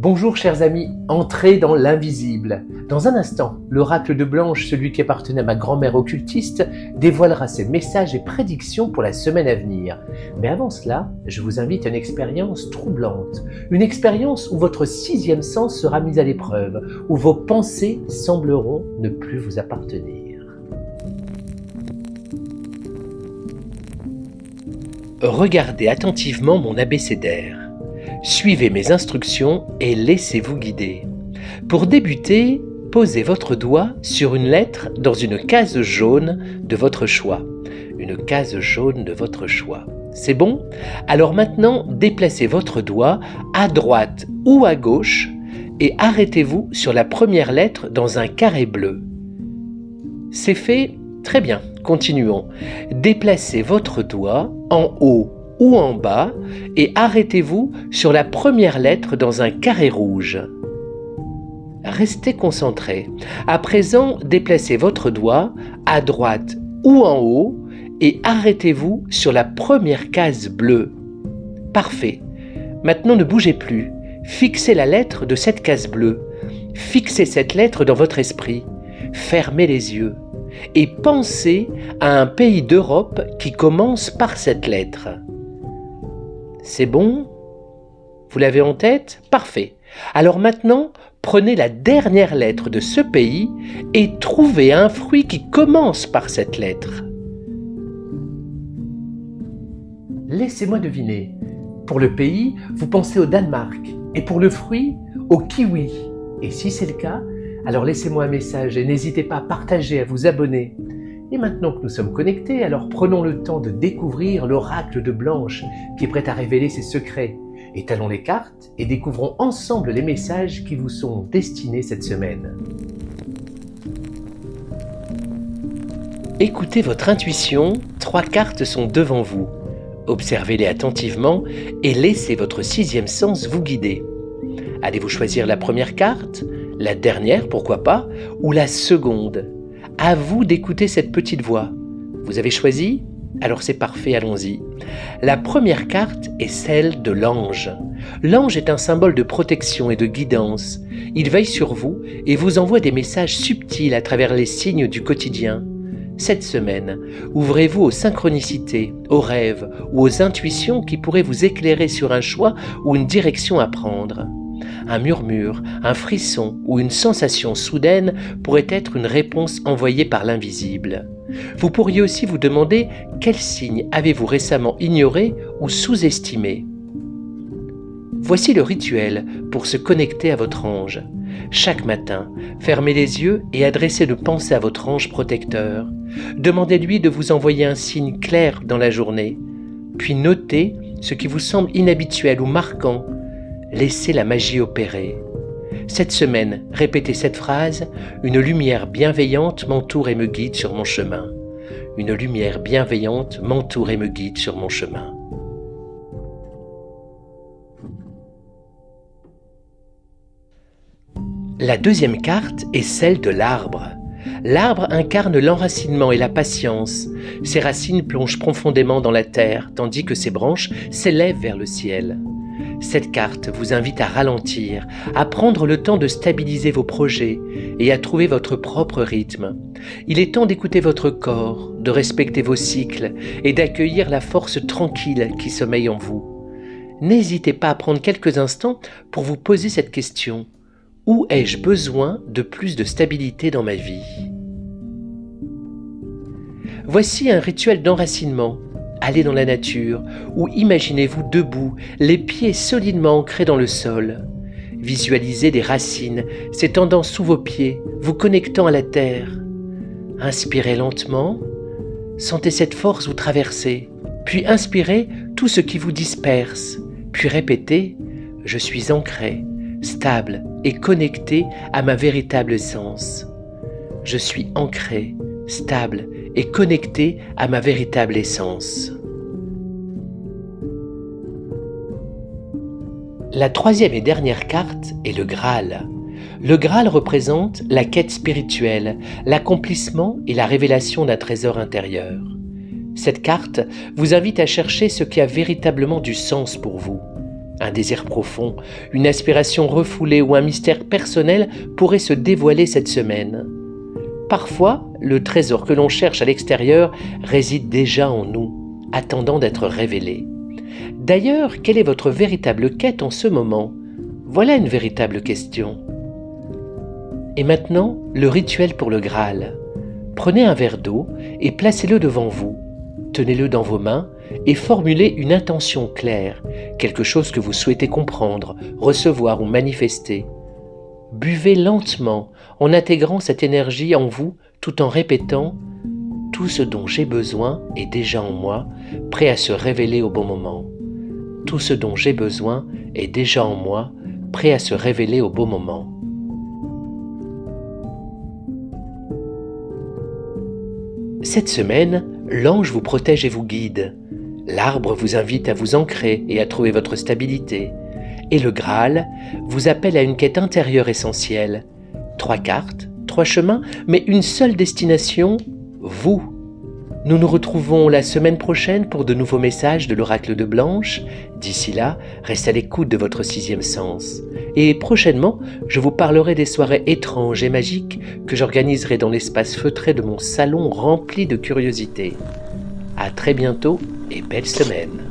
Bonjour chers amis, entrez dans l'invisible. Dans un instant, l'oracle de Blanche, celui qui appartenait à ma grand-mère occultiste, dévoilera ses messages et prédictions pour la semaine à venir. Mais avant cela, je vous invite à une expérience troublante. Une expérience où votre sixième sens sera mis à l'épreuve, où vos pensées sembleront ne plus vous appartenir. Regardez attentivement mon abécédaire. Suivez mes instructions et laissez-vous guider. Pour débuter, posez votre doigt sur une lettre dans une case jaune de votre choix. Une case jaune de votre choix. C'est bon? Alors maintenant, déplacez votre doigt à droite ou à gauche et arrêtez-vous sur la première lettre dans un carré bleu. C'est fait? Très bien, continuons. Déplacez votre doigt en haut ou en bas et arrêtez-vous sur la première lettre dans un carré rouge. Restez concentré. À présent, déplacez votre doigt à droite ou en haut et arrêtez-vous sur la première case bleue. Parfait. Maintenant, ne bougez plus. Fixez la lettre de cette case bleue. Fixez cette lettre dans votre esprit. Fermez les yeux et pensez à un pays d'Europe qui commence par cette lettre. C'est bon? Vous l'avez en tête? Parfait. Alors maintenant, prenez la dernière lettre de ce pays et trouvez un fruit qui commence par cette lettre. Laissez-moi deviner. Pour le pays, vous pensez au Danemark et pour le fruit, au kiwi. Et si c'est le cas, alors laissez-moi un message et n'hésitez pas à partager, à vous abonner. Et maintenant que nous sommes connectés, alors prenons le temps de découvrir l'oracle de Blanche qui est prêt à révéler ses secrets. Étalons les cartes et découvrons ensemble les messages qui vous sont destinés cette semaine. Écoutez votre intuition, 3 cartes sont devant vous. Observez-les attentivement et laissez votre sixième sens vous guider. Allez-vous choisir la première carte, la dernière pourquoi pas, ou la seconde? À vous d'écouter cette petite voix. Vous avez choisi? Alors c'est parfait, allons-y. La première carte est celle de l'ange. L'ange est un symbole de protection et de guidance. Il veille sur vous et vous envoie des messages subtils à travers les signes du quotidien. Cette semaine, ouvrez-vous aux synchronicités, aux rêves ou aux intuitions qui pourraient vous éclairer sur un choix ou une direction à prendre. Un murmure, un frisson ou une sensation soudaine pourrait être une réponse envoyée par l'invisible. Vous pourriez aussi vous demander quel signe avez-vous récemment ignoré ou sous-estimé. Voici le rituel pour se connecter à votre ange. Chaque matin, fermez les yeux et adressez une pensée à votre ange protecteur. Demandez-lui de vous envoyer un signe clair dans la journée, puis notez ce qui vous semble inhabituel ou marquant. Laissez la magie opérer. Cette semaine, répétez cette phrase « Une lumière bienveillante m'entoure et me guide sur mon chemin. Une lumière bienveillante m'entoure et me guide sur mon chemin. » La deuxième carte est celle de l'arbre. L'arbre incarne l'enracinement et la patience. Ses racines plongent profondément dans la terre, tandis que ses branches s'élèvent vers le ciel. Cette carte vous invite à ralentir, à prendre le temps de stabiliser vos projets et à trouver votre propre rythme. Il est temps d'écouter votre corps, de respecter vos cycles et d'accueillir la force tranquille qui sommeille en vous. N'hésitez pas à prendre quelques instants pour vous poser cette question. Où ai-je besoin de plus de stabilité dans ma vie? Voici un rituel d'enracinement. Allez dans la nature ou imaginez-vous debout, les pieds solidement ancrés dans le sol. Visualisez des racines s'étendant sous vos pieds, vous connectant à la terre. Inspirez lentement, sentez cette force vous traverser, puis inspirez tout ce qui vous disperse, puis répétez « Je suis ancré, stable et connecté à ma véritable essence. Je suis ancré, stable et connecté à ma véritable essence. » La troisième et dernière carte est le Graal. Le Graal représente la quête spirituelle, l'accomplissement et la révélation d'un trésor intérieur. Cette carte vous invite à chercher ce qui a véritablement du sens pour vous. Un désir profond, une aspiration refoulée ou un mystère personnel pourrait se dévoiler cette semaine. Parfois, le trésor que l'on cherche à l'extérieur réside déjà en nous, attendant d'être révélé. D'ailleurs, quelle est votre véritable quête en ce moment? Voilà une véritable question. Et maintenant, le rituel pour le Graal. Prenez un verre d'eau et placez-le devant vous. Tenez-le dans vos mains et formulez une intention claire, quelque chose que vous souhaitez comprendre, recevoir ou manifester. Buvez lentement en intégrant cette énergie en vous tout en répétant « Tout ce dont j'ai besoin est déjà en moi, prêt à se révéler au bon moment. Tout ce dont j'ai besoin est déjà en moi, prêt à se révéler au bon moment. » Cette semaine, l'ange vous protège et vous guide. L'arbre vous invite à vous ancrer et à trouver votre stabilité. Et le Graal vous appelle à une quête intérieure essentielle. 3 cartes, 3 chemins, mais une seule destination, vous. Nous nous retrouvons la semaine prochaine pour de nouveaux messages de l'oracle de Blanche. D'ici là, restez à l'écoute de votre 6e sens. Et prochainement, je vous parlerai des soirées étranges et magiques que j'organiserai dans l'espace feutré de mon salon rempli de curiosités. À très bientôt et belle semaine.